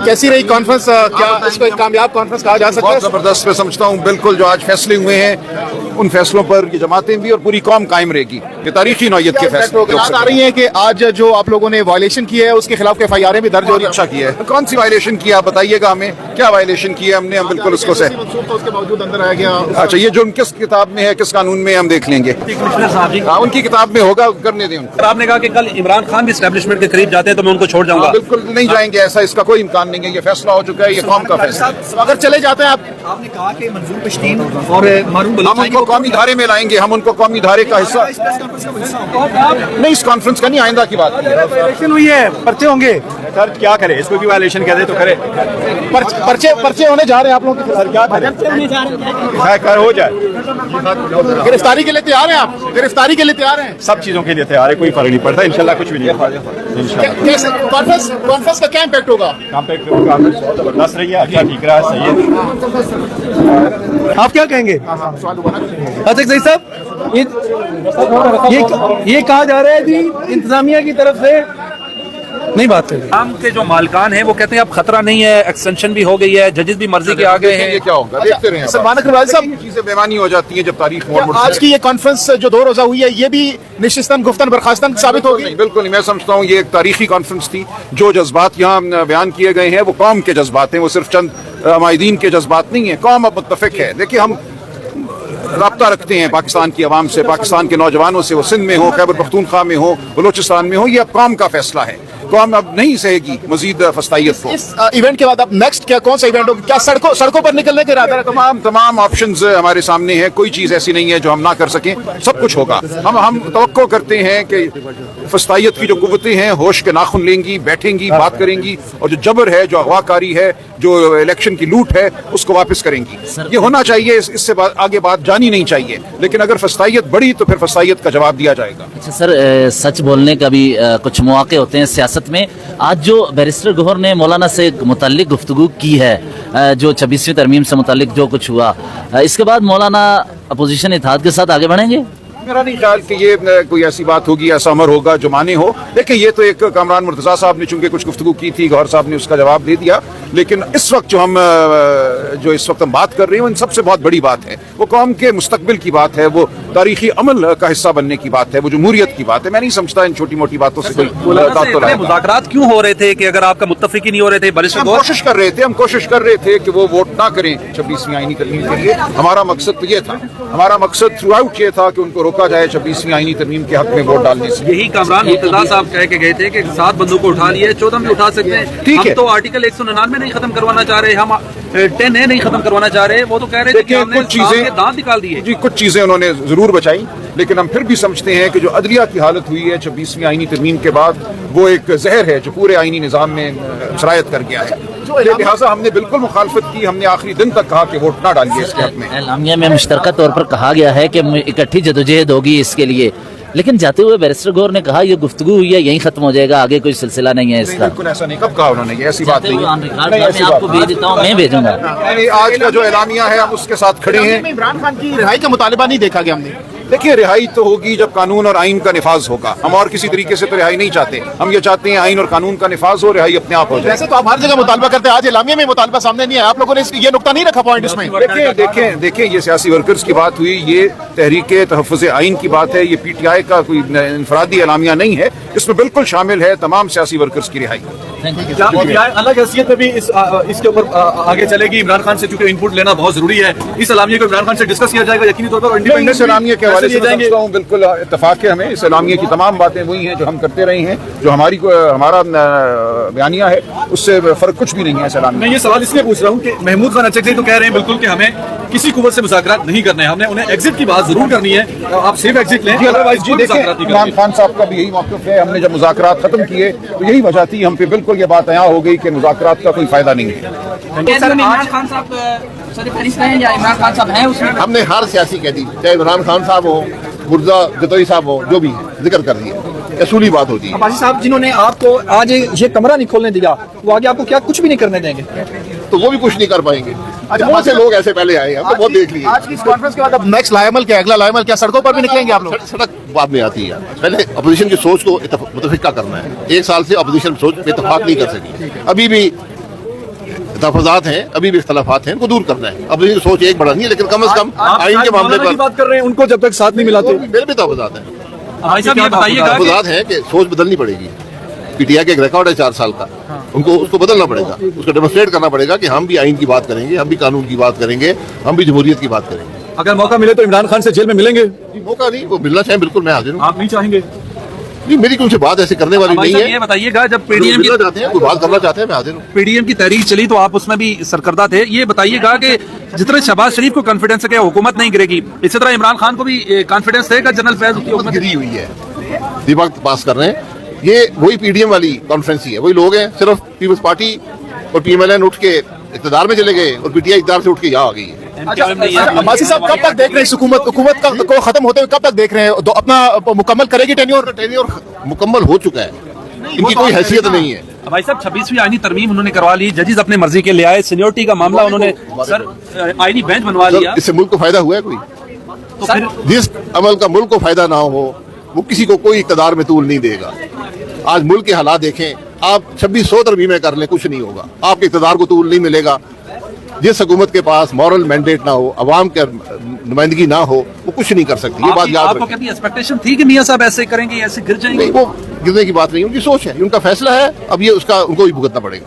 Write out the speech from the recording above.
कैसी रही कॉन्फ्रेंस, क्या इसको एक कामयाब कॉन्फ्रेंस कहा जा सकता है? बहुत ज़बरदस्त मैं समझता हूँ, बिल्कुल जो आज फैसले हुए हैं उन फैसलों पर ये जमातें भी और पूरी कौम कायम रहेगी। ये तारीखी नौयत के फैसले बात आ रही है कि आज जो आप लोगों ने वायलेशन किया है उसके खिलाफ FIR भी दर्ज हो रही है। अच्छा किया है। कौन सी वायलेशन किया बताइएगा हमें, क्या वायलेशन किया हमने? हम बिल्कुल उसको से उसके बावजूद अंदर आ गया। अच्छा, ये जो किस किताब में है, किस कानून में, हम देख लेंगे। हाँ, उनकी किताब में होगा, करने दें उनको। आपने कहा कि कल इमरान खान भी एस्टैब्लिशमेंट के करीब जाते हैं तो मैं उनको छोड़ जाऊंगा। बिल्कुल नहीं जाएंगे, ऐसा इसका कोई इम्कान नहीं है। ये फैसला हो चुका है, ये कौम का फैसला। अगर चले जाते हैं आप, आपने कहा कि मंजूर पश्तीन और मारूफ हम उनको कौमी धारे में लाएंगे, हम उनको कौमी धारे का हिस्सा नहीं, इस कॉन्फ्रेंस का नहीं, आइंदा की बात है। इलेक्शन हुई है, पर्चे होंगे सर, क्या करे, इसको भी वायलेशन कह दे तो करे। पर्चे होने जा रहे हैं आप लोगों के खिलाफ, क्या करें? कर हो जाए, गिरफ्तारी के लिए तैयार हैं आप? गिरफ्तारी के लिए तैयार हैं? सब चीजों के लिए तैयार है, कोई फर्क नहीं पड़ता। इंशाल्लाह कुछ भी नहीं इंशाल्लाह। कॉन्फ्रेंस का क्या इम्पैक्ट होगा? जबरदस्त रही है, अच्छा ठीक रहा, सही है। आप क्या कहेंगे? अच्छा सही साहब, ये कहा जा रहा है जी इंतजामिया की तरफ से नहीं बात करें। आम के जो मालिकान हैं वो कहते हैं अब खतरा नहीं है, एक्सटेंशन भी हो गई है, जजेस भी मर्जी के आ गए हैं। ये क्या होगा, देखते रहे। सलमान अकरवाल साहब, चीजें बेमानी हो जाती हैं जब तारीख मोड़ आज की ये कॉन्फ्रेंस जो 2 रोजा हुई है, ये भी निशिस्तन गुफ्तन बर्खास्तन साबित होगी? नहीं, बिल्कुल नहीं। मैं समझता हूँ ये एक तारीखी कॉन्फ्रेंस थी। जो जज्बात यहाँ बयान किए गए हैं वो कौम के जज्बात हैं, वो सिर्फ चंद माहिदीन के जज्बात नहीं है। कौम अब मुत्तफिक है। देखिए, हम राब्ता रखते हैं पाकिस्तान की आवाम से, पाकिस्तान के नौजवानों से, वो सिंध में हो, खैबर पख्तूनख्वा में हो, बलूचिस्तान में हो। ये अब कौम का फैसला है। कौम अब नहीं सहेगी मजीद फस्तायत को। इस इवेंट के बाद अब नेक्स्ट क्या, कौन सा इवेंट होगा? क्या सड़कों पर निकलने के इरादा है? तमाम ऑप्शंस हमारे सामने हैं। कोई चीज़ ऐसी नहीं है जो हम ना कर सकें, सब कुछ होगा। हम तवक्को करते हैं कि फस्तायत की जो कुव्वतें हैं होश के नाखुन लेंगी, बैठेंगी, बात करेंगी, और जो जबर है, जो अगवाकारी है, जो इलेक्शन की लूट है, उसको वापस करेंगी। ये होना चाहिए, इससे आगे बात जानी नहीं चाहिए। लेकिन अगर फस्तायत बढ़ी तो फिर फस्तायत का जवाब दिया जाएगा। अच्छा सर, सच बोलने का भी कुछ मौके होते हैं सियासत में। आज जो बैरिस्टर गौहर ने मौलाना से मुताल्लिक गुफ्तगू की है, जो 26वीं तरमीम से मुताल्लिक जो कुछ हुआ, इसके बाद मौलाना अपोजिशन इत्तेहाद के साथ आगे बढ़ेंगे? मेरा नहीं ख्याल कि ये कोई ऐसी बात होगी, ऐसा अमर होगा जो माने हो। देखिए, ये तो एक कामरान मुर्तज़ा साहब ने चूंकि कुछ गुफ्तगू की थी, गौहर साहब ने उसका जवाब दे दिया। लेकिन इस वक्त जो इस वक्त हम बात कर रहे हैं, इन सबसे बहुत बड़ी बात है। वो कौम के मुस्तकबिल की बात है, वो तारीखी अमल का हिस्सा बनने की बात है, वो जमहूरियत की बात है। मैं नहीं समझता इन छोटी मोटी बातों से कोई मुज़ाकरात क्यों हो रहे थे कि अगर आपका मुत्तफिक ही नहीं हो रहे थे? हम कोशिश कर रहे थे कि वो वोट ना करें 26वीं आईनी तरमीम के लिए। हमारा मकसद तो ये था, हमारा मकसद थ्रू आउट ये था कि उनको रोका जाए 26वीं आईनी तरमीम के हक में वोट डालने से। यही कामरान मुर्तज़ा साहब कह के गए थे कि 7 बंदों को उठा लिए, 14 भी उठा सकते हैं। ठीक है, हम तो आर्टिकल 199 नहीं खत्म करवाना चाह रहे, हम 10 है नहीं खत्म करवाना चाह रहे। वो तो कह रहे थे कि हमने कुछ चीजें दांत निकाल दिए। जी, कुछ चीजें उन्होंने जरूर बचाई, लेकिन हम फिर भी समझते हैं कि जो अदलिया की हालत हुई है 26वीं आईनी तरमीम के बाद, वो एक जहर है जो पूरे आईनी निज़ाम में सरायत कर गया है। लिहाजा हमने बिल्कुल मुखालफत की। हमने आखिरी दिन तक कहा कि वोट ना डालिए इसके हक में। एलामिया में मुश्तरका तौर पर कहा गया है कि इकट्ठी जदोजहद होगी इसके लिए, लेकिन जाते हुए बैरिस्टर गौहर ने कहा ये गुफ्तगू हुई है, यहीं खत्म हो जाएगा, आगे कोई सिलसिला नहीं है इसका। बिल्कुल ऐसा नहीं, कब कहा उन्होंने? ये ऐसी बात नहीं है। मैं आपको भेज देता हूँ, मैं भेजूंगा। आज का जो एलामिया है हम उसके साथ खड़े हैं। इमरान खान की रिहाई का मुतालिबा नहीं देखा गया हमने। देखिए, रिहाई तो होगी जब कानून और आइन का निफाज होगा। हम और किसी तरीके से तो रिहाई नहीं चाहते। हम ये चाहते हैं आइन और कानून का निफाज हो, रिहाई अपने आप हो जाए। वैसे तो आप हर जगह मुतालबा करते हैं, आज एलामिया में मुतालबा सामने नहीं है। आप लोगों ने ये नुकता नहीं रखा पॉइंट इसमें? देखें, ये सियासी वर्कर्स की बात हुई, ये तहरीके तहफ़्फ़ुज़ आइन की बात है। ये PTI का कोई इनफरादी एलामिया नहीं है, इसमें बिल्कुल शामिल है तमाम सियासी वर्कर्स की रिहाई। अलग हैसियत में भी इसके ऊपर आगे चलेगी। इमरान खान से चूंकि इनपुट लेना बहुत जरूरी है, इस एलामिया को इमरान खान से डिस्कस किया जाएगा यकीनी तौर पर। इंडिपेंडेंस एलामिया के हवाले से समझता हूं बिल्कुल इत्तेफाक है हमें। इस एलामिया की तमाम बातें वही हैं जो हम करते रहे हैं, जो हमारा बयानिया है, उससे फर्क कुछ भी नहीं है इस एलामिया। मैं ये सवाल इसलिए पूछ रहा हूँ कि महमूद खान अचकज़ई तो कह रहे हैं बिल्कुल कि हमें किसी कुव्वत से मुज़ाकरात नहीं करना है, हमने उन्हें एग्जिट की बात जरूर करनी है, आप सेफ एग्जिट लें, अदरवाइज इमरान खान साहब का भी यही मौक़िफ़ है। हमने जब मुज़ाकरात खत्म किए तो यही वजह थी, हम पे बिल्कुल ये बात यहाँ हो गई कि मुज़ाकरात का कोई फायदा नहीं है। इमरान खान साहब या इमरान खान साहब हैं उसमें? हमने हर सियासी कह दी, चाहे इमरान खान साहब हो, मुर्तज़ा गतोई साहब हो, जो भी जिक्र कर दिया, असूली बात होती है। अब्बासी साहब जिन्होंने आपको आज ये कमरा नहीं खोलने दिया, वो आगे आपको क्या कुछ भी नहीं करने देंगे? तो वो भी कुछ नहीं कर पाएंगे। वहाँ से लोग ऐसे पहले आए, हम तो बहुत देख लिए। आज की इस कॉन्फ्रेंस के बाद अब नेक्स्ट लाएमल क्या, अगला लाएमल क्या, सड़कों पर भी निकलेंगे आप लोग? सड़क बाद में आती है, पहले अपोजिशन की सोच को मुतफिका करना है। 1 साल से अपोजिशन सोच पे इत्तेफाक नहीं कर सकी। अभी भी तफाजात हैं, अभी भी इख्तलाफात हैं, इनको दूर करना है। अब इनकी सोच एक बड़ा नहीं है, लेकिन कम से कम आइन के मामले मौलाना की पर बात कर रहे हैं, उनको जब तक साथ नहीं मिलाते। मेरे भी तफाजात हैं। भाई साहब ये बताइएगा कि तफाजात हैं कि सोच बदलनी पड़ेगी। पीटीआई का एक रिकॉर्ड है 4 साल का, उनको उसको बदलना पड़ेगा, उसको डेमोस्ट्रेट करना पड़ेगा कि हम भी आइन की बात करेंगे, हम भी कानून की बात करेंगे, हम भी जमहूरियत की बात करेंगे। अगर मौका मिले तो इमरान खान से जेल में मिलेंगे? मौका नहीं, वो मिलना चाहे बिल्कुल मैं हाजिर हूँ। आप नहीं चाहेंगे? नहीं, मेरी उनसे बात ऐसे करने वाली भाई नहीं साहब है। ये बताइएगा जब जो पीडीएम मिलना चाहते हैं, कोई बात करना चाहते हैं, मैं हाजिर हूँ। पीडीएम की तहरीक चली तो आप उसमें भी सरकर्दा थे। ये बताइएगा कि जितने शहबाज शरीफ को कॉन्फिडेंस है कि हुकूमत नहीं गिरेगी, इसी तरह इमरान खान को भी कॉन्फिडेंस है कि जनरल फैज की हुकूमत हुकूमत गिरी हुई है, दिमाग पास कर रहे हैं। ये वही पीडीएम वाली कॉन्फ्रेंस ही है, वही लोग हैं। सिर्फ पीपल्स पार्टी और पीएमएलएन उठ के इक़्तिदार में चले गए और पीटीआई इक़्तिदार से उठ के यहाँ आ गई है। अब्बासी साहब कब तक देख रहे हैं हुकूमत को खत्म होते हुए, कब तक देख रहे हैं? तो अपना मुकम्मल करेगी टेन्योर? टेन्योर मुकम्मल हो चुका है, इनकी कोई हैसियत नहीं है। भाई साहब 26वीं आईनी तरमीम उन्होंने करवा ली, जजेस अपने मर्जी के ले आए, सीनियोरिटी का मामला उन्होंने सर आईनी बेंच बनवा लिया। इससे मुल्क को फायदा हुआ है कोई? तो फिर जिस अमल का मुल्क को फायदा ना हो, वो किसी को कोई इक़्तिदार में तूल नहीं देगा। आज मुल्क के हालात देखें, आप 2600 तरमीमें कर लें, कुछ नहीं होगा, आपके इक़्तिदार को तूल नहीं मिलेगा। जिस हुकूमत के पास मॉरल मैंडेट ना हो, अवाम के नुमाइंदगी ना हो, वो कुछ नहीं कर सकती। ये बात याद आपको रखें। कभी एक्सपेक्टेशन थी कि मियां साहब ऐसे करेंगे, ऐसे गिर जाएंगे? नहीं, वो गिरने की बात नहीं, उनकी सोच है, उनका फैसला है। अब ये उसका उनको भी भुगतना पड़ेगा।